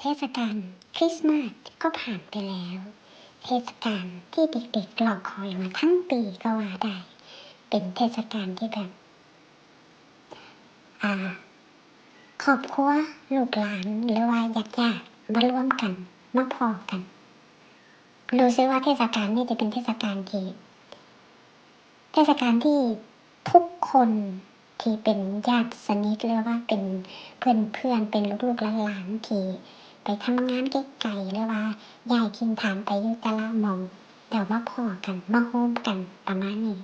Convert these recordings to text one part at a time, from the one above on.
เทศกาลคริสต์มาสก็ผ่านไปแล้ว เทศกาลที่เด็กๆรอคอยมาทั้งปีก็ว่าได้ เป็นเทศกาลที่แบบครอบครัวลูกหลานหรือว่าญาติๆมาร่วมกันมาพอกันรู้สึกว่าเทศกาลนี้จะเป็นเทศกาลที่ทุกคนที่เป็นญาติสนิทหรือว่าเป็นเพื่อนเป็นลูกๆหลานที่ไปทำงานไกลๆหรือว่าย้ายถิ่นฐานไปอยู่แต่ละหม้องแต่ว่าพอกันมาโฮมกันประมาณนี้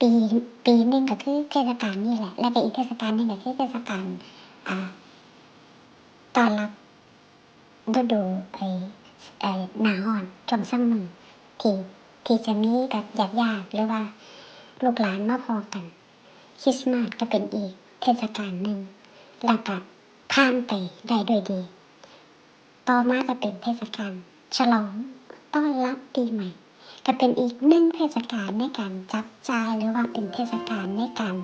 ปีหนึ่งก็คือเทศกาลนี่แหละและก็อีกเทศกาลหนึ่งก็คือเทศกาลต้อนรับฤดูหน้าร้อนช่วงซัมเมอร์ที่จะมีกับญาติหรือว่าลูกหลานมาพอกันคริสต์มาสก็เป็นอีกเทศกาลหนึ่งแล้วก็ผ่านไปได้ด้วยดีต่อมาก็เป็นเทศกาลฉลองต้อนรับปีใหม่ก็เป็นอีกหนึ่งเทศกาลในการจับจ่ายหรือว่าเป็นเทศกาลในการ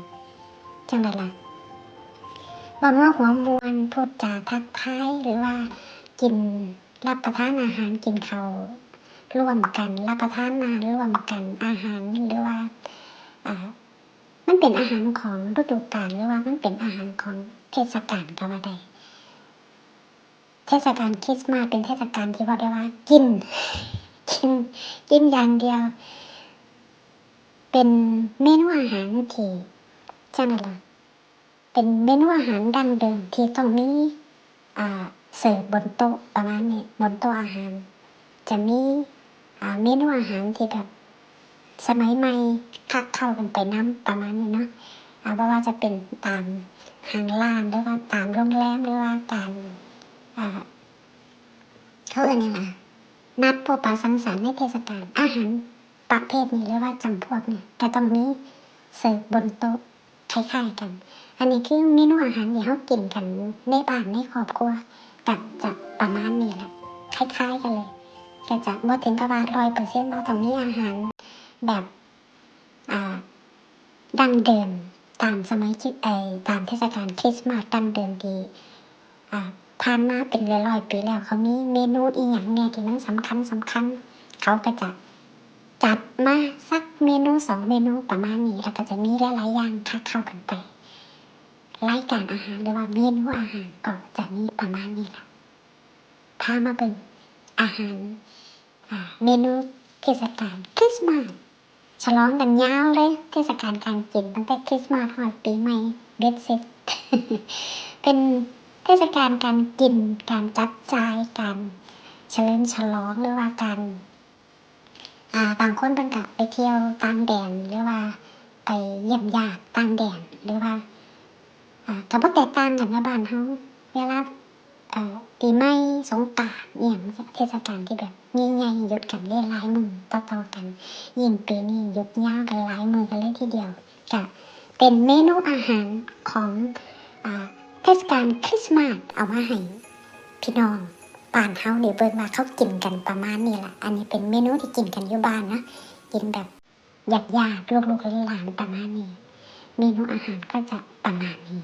จังไรล่ะบอกว่าหัวมวนพูดจาทักทายหรือว่ากินรับประทานอาหารกินข้าวร่วมกันรับประทานอาหารร่วมกันอาหารหรือว่ามันเป็นอาหารของฤดูกาลหรือว่ามันเป็นอาหารของเทศกาลก็ว่าได้เทศกาลคริสต์มาสเป็นเทศกาลที่บอกได้ว่ากินอย่างเดียวเป็นเมนูอาหารที่จังล่ะเป็นเมนูอาหารดั้งเดิมที่ต้องมีเสิร์ฟบนโต๊ะประมาณนี้บนโต๊ะอาหารจะมีเมนูอาหารที่แบบสมัยใหม่คักเข้ากันไปน้ำประมาณนี้เนาะเพราะว่าจะเป็นตามห้างร้านหรือว่าตามโรงแรมหรือว่าตามเขาเอ่ยนี่ล่ะนัดพบปะสังสรรค์ในเทศกาลอาหารประเภทนี้หรือว่าจำพวกนี้แต่ต้องมีเสิร์ฟบนโต๊ะคล้ายๆกันอันนี้คือเมนูอาหารที่เขากินกันในบ้านในครอบครัวกับจะประมาณนี้แหละคล้ายๆกันเลยแต่จะบ่ถึงกับว่า 100% เราต้องมีอาหารแบบดั้งเดิมตามสมัยตามเทศกาลคริสต์มาสดั้งเดิมที่ผ่านมาเป็นร้อยๆปีแล้วเขามีเมนูอีหยังเนี่ยที่มันสำคัญเขาก็จะจัดมาสักเมนู2เมนูประมาณนี้แล้วก็จะมีหลายๆอย่างคักเข้ากันไปรายการอาหารหรือว่าเมนูอาหารก็จะมีประมาณนี้ค่ะพามาเป็นอาหารเมนูเทศกาลคริสต์มาสฉลองกันยาวเลยเทศกาลการกินตั้งแต่คริสต์มาสฮอดปีใหม่เบ็ดเสร็จ เป็นเทศกาลการกินการจับจ่ายการเฉลิมฉลองหรือว่าการบางคนเพิ่นก็ไปเที่ยวต่างแดนหรือว่าไปเยี่ยมญาติต่างแดนหรือว่าก็บ่แตกต่างกันกับบ้านเฮาเวลาปีใหม่สงกรานต์อิหยังเทศกาลที่แบบใหญ่ๆหยุดกันหลายๆมื้อต่อๆกันยิ่งปีนี้หยุดยาวกันหลายมื้อกันเลยทีเดียวก็เป็นเมนูอาหารของเทศกาลคริสต์มาสเอามาให้พี่น้องบ้านเฮานี่เบิ่งว่าเขากินกันประมาณนี้ล่ะอันนี้เป็นเมนูที่กินกันอยู่บ้านนะกินแบบญาติๆลูกๆหลานๆประมาณนี้เมนูอาหารก็จะประมาณนี้